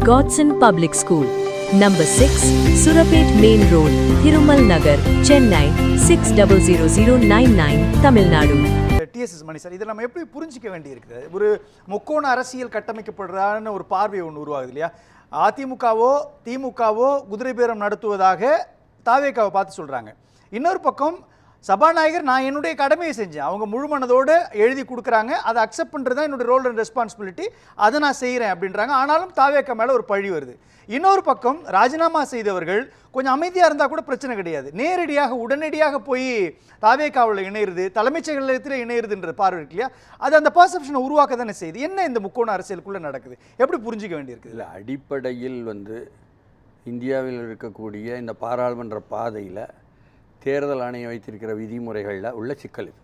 Godson Public School, Number 6, Surapet Main Road, Thirumal Nagar, Chennai 600099, Tamil Nadu. TDS மணி sir, இதை நம்ம எப்படி புரிஞ்சிக்க வேண்டியிருக்குது? ஒரு முக்கோண அரசியல் கட்டமைக்கப்படுறான்னு ஒரு பார்வை ஒன்று உருவாகுது இல்லையா? அதிமுகவோ திமுகவோ குதிரை பேரம் நடத்துவதாக தாவேகாவை பார்த்து சொல்கிறாங்க. இன்னொரு பக்கம் சபாநாயகர் நான் என்னுடைய கடமையை செஞ்சேன், அவங்க முழு மனதோடு எழுதி கொடுக்குறாங்க, அதை அக்செப்ட் பண்ணுறது தான் என்னுடைய ரோல் அண்ட் ரெஸ்பான்சிபிலிட்டி, அதை நான் செய்கிறேன் அப்படின்றாங்க. ஆனாலும் தாவேகா மேலே ஒரு பழி வருது. இன்னொரு பக்கம் ராஜினாமா செய்தவர்கள் கொஞ்சம் அமைதியாக இருந்தால் கூட பிரச்சனை கிடையாது, நேரடியாக உடனடியாக போய் தாவேகாவில் இணையிறது, தலைமைச் செயலகத்தில் இணையிறதுன்ற பார்வை இருக்கு இல்லையா? அது அந்த பர்செப்ஷனை உருவாக்க தானே செய்யுது. என்ன இந்த முக்கோண அரசியலுக்குள்ளே நடக்குது, எப்படி புரிஞ்சிக்க வேண்டியிருக்கு? இல்லை, அடிப்படையில் இந்தியாவில் இருக்கக்கூடிய இந்த பாராளுமன்ற பாதையில் தேர்தல் ஆணையம் வைத்திருக்கிற விதிமுறைகளில் உள்ள சிக்கல் இது.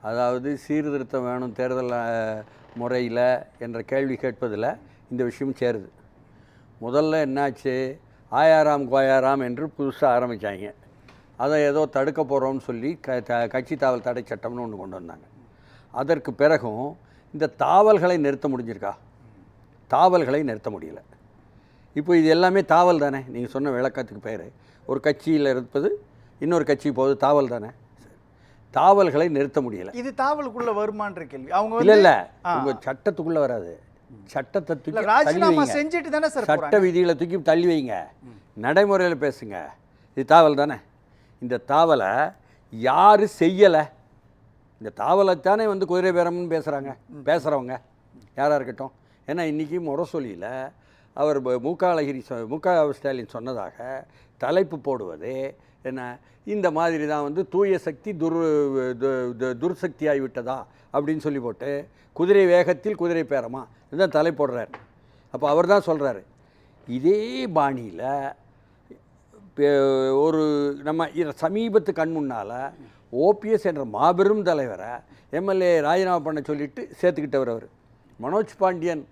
அதாவது சீர்திருத்தம் வேணும் தேர்தல் முறையில் என்ற கேள்வி கேட்பதில் இந்த விஷயம் சேருது. முதல்ல என்னாச்சு, ஆயாராம் கோயாராம் என்று புதுசாக ஆரம்பித்தாங்க. அதை ஏதோ தடுக்க போகிறோம்னு சொல்லி கட்சி தாவல் தடை சட்டம்னு ஒன்று கொண்டு வந்தாங்க. அதற்கு பிறகும் இந்த தாவல்களை நிறுத்த முடிஞ்சிருக்கா? தாவல்களை நிறுத்த முடியல. இப்போ இது எல்லாமே தாவல் தானே, நீங்கள் சொன்ன விளக்கத்துக்கு பேர். ஒரு கட்சியில் இருப்பது இன்னொரு கட்சி போகுது, தாவல் தானே. தாவல்களை நிறுத்த முடியலை. இது தாவலுக்குள்ளே வருமான்ற கேள்வி. அவங்க இல்லை உங்கள் சட்டத்துக்குள்ளே வராது. சட்டத்தை தூக்கி ராஜினாமா செஞ்சுட்டு தானே சார், சட்ட விதிகளை தூக்கி தள்ளி வைங்க, நடைமுறையில் பேசுங்க. இது தாவல் தானே. இந்த தாவலை யார் செய்யலை? இந்த தாவலைத்தானே குதிரை பேரம்னு பேசுகிறவங்க யாராக இருக்கட்டும். ஏன்னா இன்றைக்கி முரசொலியில் அவர் முக ஸ்டாலின் சொன்னதாக தலைப்பு போடுவது என்ன, இந்த மாதிரி தான் தூய சக்தி துர்சக்தி ஆகிவிட்டதா அப்படின்னு சொல்லி போட்டு குதிரை வேகத்தில் குதிரை பேரமா இதுதான் தலை போடுறார். அப்போ அவர் தான் சொல்கிறாரு. இதே பாணியில் ஒரு நம்ம சமீபத்து கண் முன்னால் ஓபிஎஸ் என்ற மாபெரும் தலைவரை எம்எல்ஏ ராஜினாமா பண்ண சொல்லிட்டு சேர்த்துக்கிட்டவர் அவர். மனோஜ் பாண்டியன்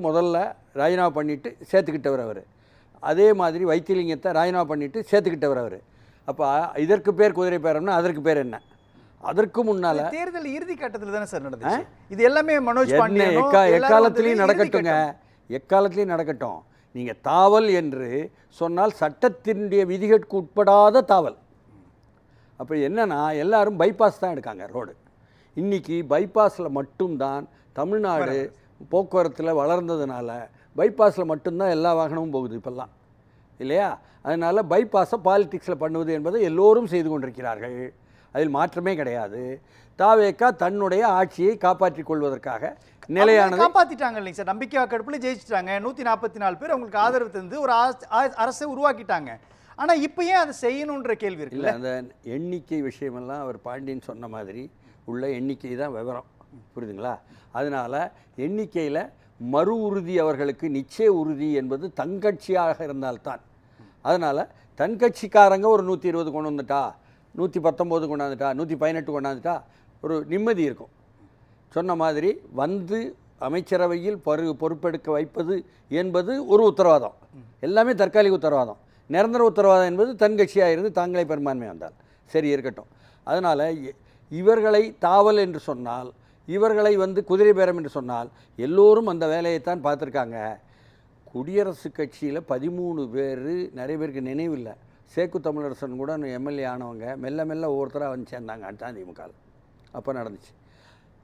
முதல்ல ராஜினாமா பண்ணிவிட்டு சேர்த்துக்கிட்டவர் அவர். அதே மாதிரி வைத்திலிங்கத்தை ராஜினாமா பண்ணிவிட்டு சேர்த்துக்கிட்டவர் அவர். அப்போ இதற்கு பேர் குதிரை பேரம்னா அதற்கு பேர் என்ன? அதற்கு முன்னால் தேர்தல் இறுதி கட்டத்தில் தானே சார் நடந்துச்சு. இது எல்லாமே மனோஜ் பாண்டியன் எக்காலத்திலையும் நடக்கட்டுங்க, எக்காலத்திலையும் நடக்கட்டும். நீங்கள் தாவல் என்று சொன்னால் சட்டத்தினுடைய விதிகளுக்கு உட்படாத தாவல். அப்போ என்னன்னா எல்லாரும் பைபாஸ் தான் எடுக்காங்க ரோடு. இன்றைக்கி பைபாஸில் மட்டும்தான் தமிழ்நாடு போக்குவரத்தில் வளர்ந்ததுனால பைபாஸில் மட்டும்தான் எல்லா வாகனமும் போகுது இப்போல்லாம் இல்லையா? அதனால் பைபாஸை பாலிடிக்ஸில் பண்ணுவது என்பதை எல்லோரும் செய்து கொண்டிருக்கிறார்கள். அதில் மாற்றமே கிடையாது. தாவேகா தன்னுடைய ஆட்சியை காப்பாற்றிக் கொள்வதற்காக நிலையானது காப்பாற்றிட்டாங்க இல்லைங்க சார். நம்பிக்கை வாக்கெடுப்பில் ஜெயிச்சிட்டாங்க. 144 பேர் அவங்களுக்கு ஆதரவு தந்து ஒரு அரசை உருவாக்கிட்டாங்க. ஆனால் இப்போ ஏன் அதை செய்யணுன்ற கேள்வி இருக்குல்ல. அந்த எண்ணிக்கை விஷயமெல்லாம் அவர் பாண்டியன் சொன்ன மாதிரி உள்ள எண்ணிக்கை தான் விவரம், புரியுதுங்களா? அதனால் எண்ணிக்கையில் மறு உறுதி அவர்களுக்கு நிச்சய உறுதி என்பது தங்கட்சியாக இருந்தால்தான். அதனால் தன் கட்சிக்காரங்க ஒரு 120 கொண்டு வந்துட்டா, 119 கொண்டாந்துட்டா, 118 கொண்டாந்துட்டா ஒரு நிம்மதி இருக்கும். சொன்ன மாதிரி அமைச்சரவையில் பொறுப்பெடுக்க வைப்பது என்பது ஒரு உத்தரவாதம். எல்லாமே தற்காலிக உத்தரவாதம். நிரந்தர உத்தரவாதம் என்பது தன் கட்சியாக இருந்து தாங்களே பெரும்பான்மை வந்தால் சரி இருக்கட்டும். அதனால் இவர்களை தாவல் என்று சொன்னால், இவர்களை குதிரை பேரம் என்று சொன்னால் எல்லோரும் அந்த வேலையைத்தான் பார்த்துருக்காங்க. குடியரசுக் கட்சியில் 13 பேர், நிறைய பேருக்கு நினைவில்லை, சேக்கு தமிழரசன் கூட எம்எல்ஏ ஆனவங்க மெல்ல மெல்ல ஒவ்வொருத்தராக சேர்ந்தாங்க அதிமுக. அப்போ நடந்துச்சு.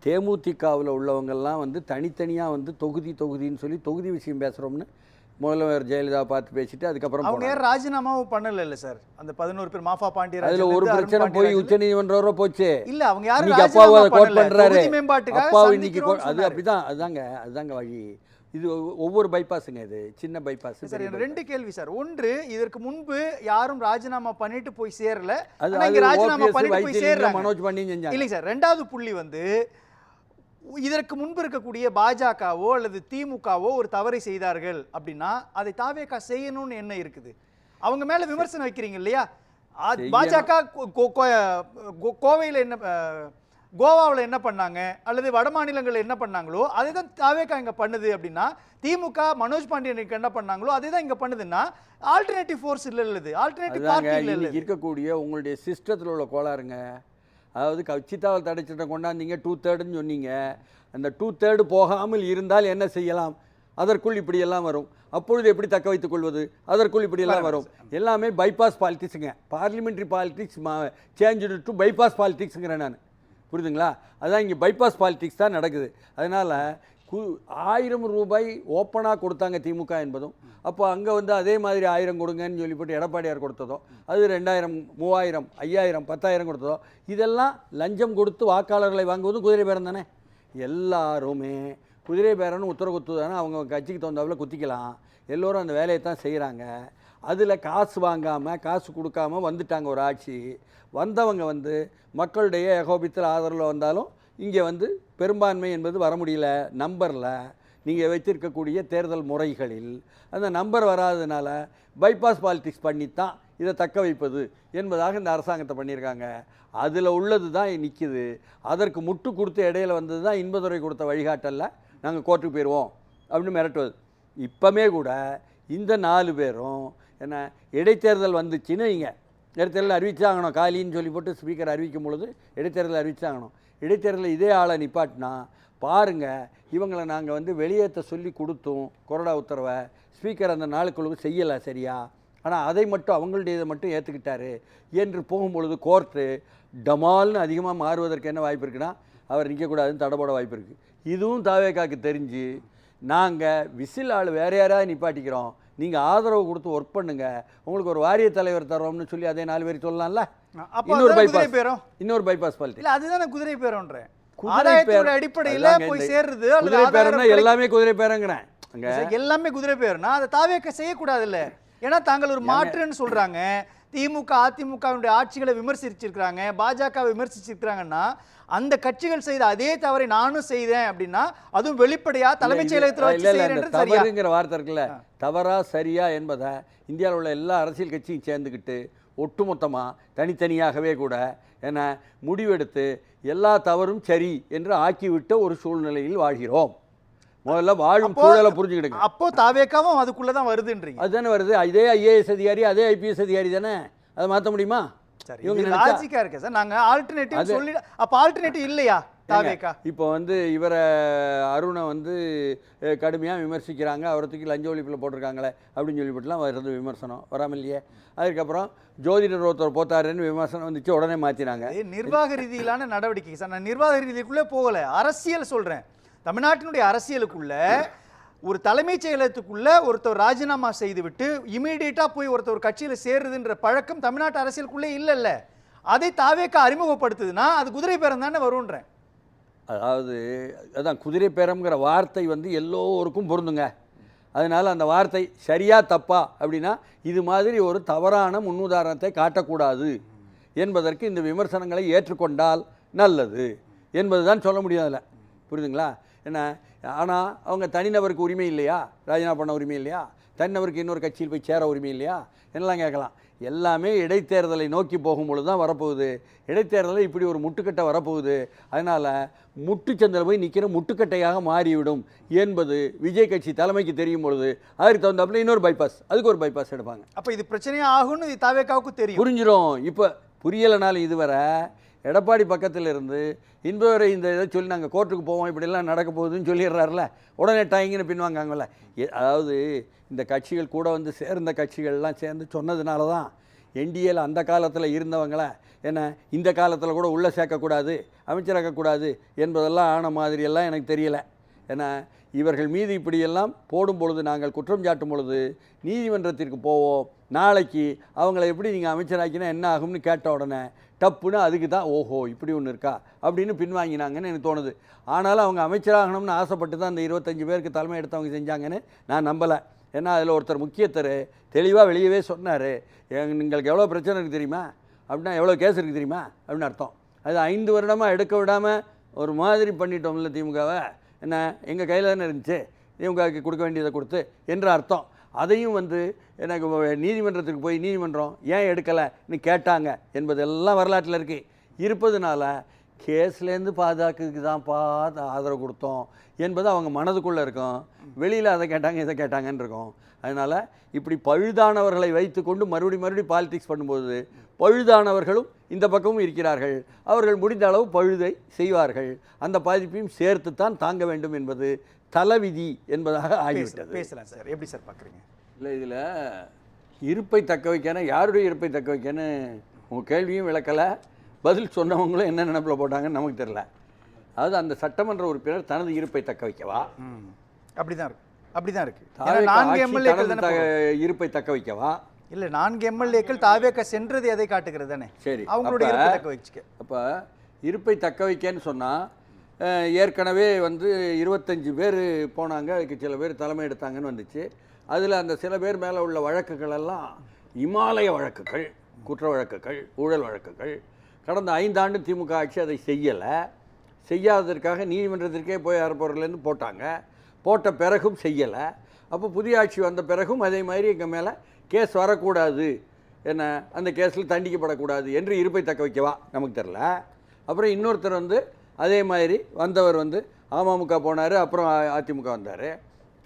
தேமுதிகவில் உள்ளவங்கள்லாம் தனித்தனியாக தொகுதின்னு சொல்லி தொகுதி விஷயம் பேசுகிறோம்னு முதல்வர் ஜெயலலிதா பார்த்து பேசிட்டு அதுக்கப்புறம் அவங்க யாரும் ராஜினாமாவும் பண்ணல இல்ல சார். அந்த 11 பேர் மாஃபா பாண்டியராஜன், அதுல ஒரு பிரச்சனை போய் உச்சநீதிமன்றம் வரை போச்சு. இல்ல அவங்க யாரும் அப்பாவை கோட் பண்றாரு. மேம்பாட்டுக்காக இன்னைக்கு அது அப்படிதான். அதுதாங்க வழி. இது ஒவ்வொரு பைபாஸுங்க, இது சின்ன பைபாஸ். சார் ரெண்டு கேள்வி சார். ஒன்று, இதற்கு முன்பு யாரும் ராஜினாமா பண்ணிட்டு போய் சேரல, ராஜினாமா பண்ணிட்டு போய் சேர்றாங்க, மனோஜ் பாண்டியன் செஞ்சாங்க. இல்லைங்க சார். ரெண்டாவது புள்ளி இதற்கு முன்பு இருக்கக்கூடிய பாஜகவோ அல்லது திமுகவோ ஒரு தவறை செய்தார்கள் அப்படின்னா அதை தாவேகா செய்யணும்னு என்ன இருக்குது? அவங்க மேல விமர்சனம் வைக்கிறீங்க இல்லையா? பாஜக கோவையில் என்ன, கோவாவில் என்ன பண்ணாங்க அல்லது வட மாநிலங்களில் என்ன பண்ணாங்களோ அதை தான் தாவேகா இங்கே பண்ணுது அப்படின்னா, திமுக மனோஜ் பாண்டியனுக்கு என்ன பண்ணாங்களோ அதே தான் இங்கே பண்ணுதுன்னா ஆல்டர்னேட்டிவ் ஃபோர்ஸ் இல்லை, ஆல்டர்னேட்டிவ் பார்ட்டி இல்லை. இருக்கக்கூடிய உங்களுடைய சிஸ்டத்தில் உள்ள கோளாறுங்க. அதாவது கட்சித்தாவல் தடை சட்டம் கொண்டாந்தீங்க, 2/3 சொன்னீங்க. அந்த 2/3 போகாமல் இருந்தால் என்ன செய்யலாம்? அதற்குள் இப்படியெல்லாம் வரும். அப்பொழுது எப்படி தக்க வைத்துக் கொள்வது? அதற்குள் இப்படியெல்லாம் வரும். எல்லாமே பைபாஸ் பாலிடிக்ஸுங்க. Parliamentary politics change to bypass பாலிடிக்ஸுங்கிறேன் நான். புரியுதுங்களா? அதான் இங்கே பைபாஸ் பாலிடிக்ஸ் தான் நடக்குது. அதனால் 1000 ரூபாய் ஓப்பனாக கொடுத்தாங்க திமுக என்பதும், அப்போ அங்கே வந்து அதே மாதிரி 1000 கொடுங்கன்னு சொல்லிவிட்டு எடப்பாடியார் கொடுத்ததோ, அது 2000, 3000, 5000, 10,000 கொடுத்ததோ, இதெல்லாம் லஞ்சம் கொடுத்து வாக்காளர்களை வாங்குவதும் குதிரை பேரம் தானே. எல்லாருமே குதிரை பேரன்னு உத்தரவு குத்துதானே, அவங்க கட்சிக்கு தகுந்தாப்புல குத்திக்கலாம். எல்லோரும் அந்த வேலையை தான் செய்கிறாங்க. அதில் காசு வாங்காமல் காசு கொடுக்காமல் வந்துட்டாங்க ஒரு ஆட்சி. வந்தவங்க வந்து மக்களுடைய ஏகோபித்தல் ஆதரவில் வந்தாலும் இங்கே வந்து பெரும்பான்மை என்பது வர முடியல. நம்பரில் நீங்கள் வைத்திருக்கக்கூடிய தேர்தல் முறைகளில் அந்த நம்பர் வராததுனால பைபாஸ் பாலிடிக்ஸ் பண்ணித்தான் இதை தக்க வைப்பது என்பதாக இந்த அரசாங்கத்தை பண்ணியிருக்காங்க. அதில் உள்ளது தான் நிற்கிது. அதற்கு முட்டு கொடுத்து இடையில வந்தது தான் இன்பதுரை கொடுத்த வழிகாட்டல்ல நாங்கள் கோர்ட்டுக்கு போயிடுவோம் அப்படின்னு மிரட்டுவது. இப்போமே கூட இந்த 4 பேரும் என்ன இடைத்தேர்தல் வந்துச்சுன்னு இங்கே இடைத்தேர்தல் அறிவிச்சாகணும். காலின்னு சொல்லி போட்டு ஸ்பீக்கர் அறிவிக்கும் பொழுது இடைத்தேர்தல் அறிவிச்சாகணும். இடைத்தேர்தலில் இதே ஆளை நிப்பாட்டினா பாருங்கள், இவங்களை நாங்கள் வந்து வெளியேற்ற சொல்லி கொடுத்தோம் கொறடா உத்தரவை, ஸ்பீக்கர் அந்த நாளுக்குள்ள செய்யலை சரியா, ஆனால் அதை மட்டும் அவங்களுடைய இதை மட்டும் ஏற்றுக்கிட்டாரு என்று போகும்பொழுது கோர்ட்டு டமால்னு அதிகமாக மாறுவதற்கு என்ன வாய்ப்பு இருக்குன்னா அவர் நிற்கக்கூடாதுன்னு தடை வாய்ப்பு இருக்குது. இதுவும் தாவேக்காக்கு தெரிஞ்சு நாங்கள் விசில் ஆள் வேறு யாராவது நிப்பாட்டிக்கிறோம், நீங்கள் ஆதரவு கொடுத்து ஒர்க் பண்ணுங்க, உங்களுக்கு ஒரு வாரிய தலைவர் தரோம்னு சொல்லி அதே 4 பேர் சொல்லலாம்ல. இன்னொரு பைபாஸ் பாலிடிக்ஸ். இல்ல அதுதானே குதிரை பேரம்ன்றேன். ஆதாயத்தோட அடிப்படையில போய் சேர்றது. குதிரை பேரம்னா எல்லாமே குதிரை பேரங்கிறேன். எல்லாமே குதிரை பேரம்னா அதை தாவேக்க செய்யக்கூடாது இல்ல. ஏன்னா தாங்கள் ஒரு மாற்றுன்னு சொல்றாங்க. திமுக அதிமுகவினுடைய ஆட்சிகளை விமர்சிச்சிருக்கிறாங்க, பாஜக விமர்சிச்சிருக்கிறாங்கன்னா அந்த கட்சிகள் செய்த அதே தவறை நானும் செய்தேன் அப்படின்னா அதுவும் வெளிப்படையா தலைமைச் செயலகத்தில் தவறுங்கிற வார்த்தை இருக்குல்ல, தவறா சரியா என்பதை இந்தியாவில் உள்ள எல்லா அரசியல் கட்சியும் சேர்ந்துக்கிட்டு ஒட்டுமொத்தமாக தனித்தனியாகவே கூட என்ன முடிவெடுத்து எல்லா தவறும் சரி என்று ஆக்கிவிட்ட ஒரு சூழ்நிலையில் வாழ்கிறோம். முதல்ல வாழும் சூழலை புரிஞ்சுக்கிடுங்க. அப்போ தாவேக்காவும் அதுக்குள்ளதான் வருதுன்றீங்க. அதுதானே வருது. இதே ஐஏஎஸ் அதிகாரி அதே ஐபிஎஸ் அதிகாரி தானே, அதை மாற்ற முடியுமா? லாஜிக்கா இருக்கு சார். நாங்க ஆல்டர்னேட்டிவ் சொல்லி அப்ப ஆல்டர்னேட்டிவ் இல்லையா தாவேக்கா? இப்போ வந்து இவரை அருணை வந்து கடுமையாக விமர்சிக்கிறாங்க, அவரை தூக்கி லஞ்ச ஒழிப்பில் போட்டிருக்காங்களே அப்படின்னு சொல்லிவிட்டுலாம் வருது விமர்சனம் வராமல் இல்லையே. அதுக்கப்புறம் ஜோதிடர் ஒருத்தர் போத்தாருன்னு விமர்சனம் வந்துச்சு, உடனே மாற்றினாங்க. நிர்வாக ரீதியிலான நடவடிக்கை சார். நான் நிர்வாக ரீதிக்குள்ளே போகலை, அரசியல் சொல்கிறேன். தமிழ்நாட்டினுடைய அரசியலுக்குள்ள ஒரு தலைமைச் செயலகத்துக்குள்ள ஒருத்தர் ராஜினாமா செய்துவிட்டு இமீடியட்டாக போய் ஒருத்தர் கட்சியில் சேர்றதுன்ற பழக்கம் தமிழ்நாட்டு அரசியலுக்குள்ளே இல்லைல்ல. அதை தாவேக்கா அறிமுகப்படுத்துதுன்னா அது குதிரை பேரம் தானே வரும்ன்றேன். அதாவது அதான் குதிரை பேரம்ங்கிற வார்த்தை வந்து எல்லோருக்கும் பொருந்துங்க. அதனால் அந்த வார்த்தை சரியா தப்பா அப்படின்னா இது மாதிரி ஒரு தவறான முன்னுதாரணத்தை காட்டக்கூடாது என்பதற்கு இந்த விமர்சனங்களை ஏற்றுக்கொண்டால் நல்லது என்பது தான் சொல்ல முடியாதுல்ல. புரியுதுங்களா? என்ன ஆனால் அவங்க தனிநபருக்கு உரிமை இல்லையா, ராஜினாமா பண்ண உரிமை இல்லையா, தனிநபருக்கு இன்னொரு கட்சியில் போய் சேர உரிமை இல்லையா என்னெல்லாம் கேட்கலாம். எல்லாமே இடைத்தேர்தலை நோக்கி போகும்பொழுது தான் வரப்போகுது. இடைத்தேர்தலில் இப்படி ஒரு முட்டுக்கட்டை வரப்போகுது. அதனால் முட்டுச்சந்தில் போய் நிற்கிற முட்டுக்கட்டையாக மாறிவிடும் என்பது விஜய் கட்சி தலைமைக்கு தெரியும் பொழுது அதற்கு தகுந்தாப்புல இன்னொரு பைபாஸ், அதுக்கு ஒரு பைபாஸ் எடுப்பாங்க. அப்போ இது பிரச்சனையாக ஆகும்னு தாவேக்காவுக்கு தெரியும், புரிஞ்சிடும். இப்போ புரியலைனாலும் இதுவரை எடப்பாடி பக்கத்தில் இருந்து இன்பவரை இந்த இதை சொல்லி நாங்கள் கோர்ட்டுக்கு போவோம் இப்படிலாம் நடக்க போகுதுன்னு சொல்லிடுறாருல, உடனே டாயிங்கன்னு பின்வாங்காங்கல்ல. அதாவது இந்த கட்சிகள் கூட வந்து சேர்ந்த கட்சிகள்லாம் சேர்ந்து சொன்னதுனால தான் என்டிஏல அந்த காலத்தில் இருந்தவங்கள என்ன இந்த காலத்தில் கூட உள்ளே சேர்க்கக்கூடாது, அமைச்சராக்கக்கூடாது என்பதெல்லாம் ஆன மாதிரியெல்லாம் எனக்கு தெரியலை. ஏன்னா இவர்கள் மீது இப்படியெல்லாம் போடும் பொழுது நாங்கள் குற்றம் சாட்டும் பொழுது நீதிமன்றத்திற்கு போவோம், நாளைக்கு அவங்கள எப்படி நீங்கள் அமைச்சராக்கினா என்ன ஆகும்னு கேட்ட உடனே டப்புன்னு அதுக்கு தான் ஓஹோ இப்படி ஒன்று இருக்கா அப்படின்னு பின்வாங்கினாங்கன்னு எனக்கு தோணுது. ஆனாலும் அவங்க அமைச்சராகணும்னு ஆசைப்பட்டு தான் அந்த 25 பேருக்கு தலைமை எடுத்தவங்க செஞ்சாங்கன்னு நான் நம்பலை. ஏன்னா அதில் ஒருத்தர் முக்கியத்தர் தெளிவாக வெளியவே சொன்னார், எங்களுக்கு எவ்வளோ பிரச்சனை இருக்குது தெரியுமா, அப்படின்னா எவ்வளோ கேஸ் இருக்குது தெரியுமா அப்படின்னு அர்த்தம். அது 5 வருடமாக எடுக்க விடாமல் ஒரு மாதிரி பண்ணிட்டோம்ல திமுகவை, என்ன எங்கள் கையில் தானே இருந்துச்சு, திமுகவுக்கு கொடுக்க வேண்டியதை கொடுத்து என்ற அர்த்தம். அதையும் வந்து எனக்கு நீதிமன்றத்துக்கு போய் நீதிமன்றம் ஏன் எடுக்கலைன்னு கேட்டாங்க என்பதெல்லாம் வரலாற்றில் இருப்பதுனால கேஸ்லேருந்து பாதுகாக்கிறதுக்கு தான்ப்பா ஆதரவு கொடுத்தோம் என்பது அவங்க மனதுக்குள்ளே இருக்கும். வெளியில் அதை கேட்டாங்க இதை கேட்டாங்கன்னு இருக்கும். அதனால் இப்படி பழுதானவர்களை வைத்துக்கொண்டு மறுபடி பாலிடிக்ஸ் பண்ணும்போது பழுதானவர்களும் இந்த பக்கமும் இருக்கிறார்கள். அவர்கள் முடிந்த அளவு பழுதை செய்வார்கள். அந்த பாதிப்பையும் சேர்த்து தான் தாங்க வேண்டும் என்பது தலைவிதி என்பதாக ஆகிவிட்டது. பேசலாம் சார், எப்படி சார் பார்க்குறீங்க? இல்லை, இதில் இருப்பை தக்க வைக்கணும், யாருடைய இருப்பை தக்க வைக்கணும் உங்கள் கேள்வியும் விளக்கலை, பதில் சொன்னவங்களும் என்ன நினைப்பில் போட்டாங்கன்னு நமக்கு தெரியல. அதாவது அந்த சட்டமன்ற உறுப்பினர் தனது இருப்பை தக்க வைக்கவா? அப்படிதான் இருக்கு, அப்படிதான் இருக்கு. இருப்பை தக்க வைக்கவா? இல்லை, 4 எம்எல்ஏக்கள் தாவேக சென்றது எதை காட்டுகிறது தானே? சரி, அவங்களுடைய இருப்பை தக்க வச்சுக்க. அப்போ இருப்பை தக்க வைக்கன்னு சொன்னால் ஏற்கனவே 25 பேர் போனாங்க, அதுக்கு சில பேர் தலைமை எடுத்தாங்கன்னு வந்துச்சு. அதில் அந்த சில பேர் மேலே உள்ள வழக்குகள் எல்லாம் இமாலய வழக்குகள், குற்ற வழக்குகள், ஊழல் வழக்குகள். கடந்த 5 ஆண்டு திமுக ஆட்சி அதை செய்யலை. செய்யாததற்காக நீதிமன்றத்திற்கே போய் அறப்போர்லேருந்து போட்டாங்க. போட்ட பிறகும் செய்யலை. அப்போ புதிய ஆட்சி வந்த பிறகும் அதே மாதிரி எங்கள் மேலே கேஸ் வரக்கூடாது, என்ன அந்த கேஸில் தண்டிக்கப்படக்கூடாது என்று இருப்பை தக்க வைக்கவா? நமக்கு தெரில. அப்புறம் இன்னொருத்தர் அதே மாதிரி வந்தவர் அமமுக போனார், அப்புறம் அதிமுக வந்தார்.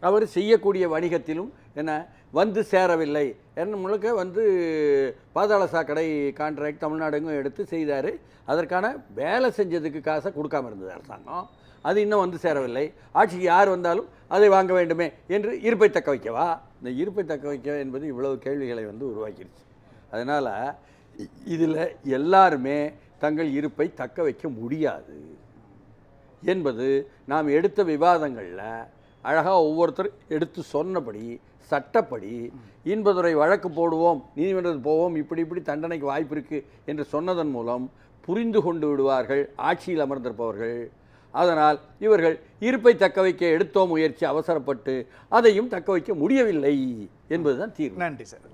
அவர் செய்யக்கூடிய வணிகத்திலும் என்ன வந்து சேரவில்லை, என்ன முழுக்க பாதாள சாக்கடை கான்ட்ராக்ட் தமிழ்நாடுங்கும் எடுத்து செய்தார். அதற்கான வேலை செஞ்சதுக்கு காசை கொடுக்காமல் இருந்தது அரசாங்கம். அது இன்னும் சேரவில்லை. ஆட்சிக்கு யார் வந்தாலும் அதை வாங்க வேண்டுமே என்று இருப்பை தக்க வைக்கவா? இந்த இருப்பை தக்க வைக்க என்பது இவ்வளவு கேள்விகளை உருவாக்கிடுச்சு. அதனால் இதில் எல்லாருமே தங்கள் இருப்பை தக்க வைக்க முடியாது என்பது நாம் எடுத்த விவாதங்களில் அழகாக ஒவ்வொருத்தர் எடுத்து சொன்னபடி சட்டப்படி இன்பதுரை வழக்கு போடுவோம், நீதிமன்றத்துக்கு போவோம், இப்படி தண்டனைக்கு வாய்ப்பு இருக்குது என்று சொன்னதன் மூலம் புரிந்து கொண்டு விடுவார்கள் ஆட்சியில் அமர்ந்திருப்பவர்கள். அதனால் இவர்கள் இருப்பை தக்க வைக்க எடுத்தோம் முயற்சி அவசரப்பட்டு அதையும் தக்க வைக்க முடியவில்லை என்பதுதான் தீர்வு. நன்றி சார்.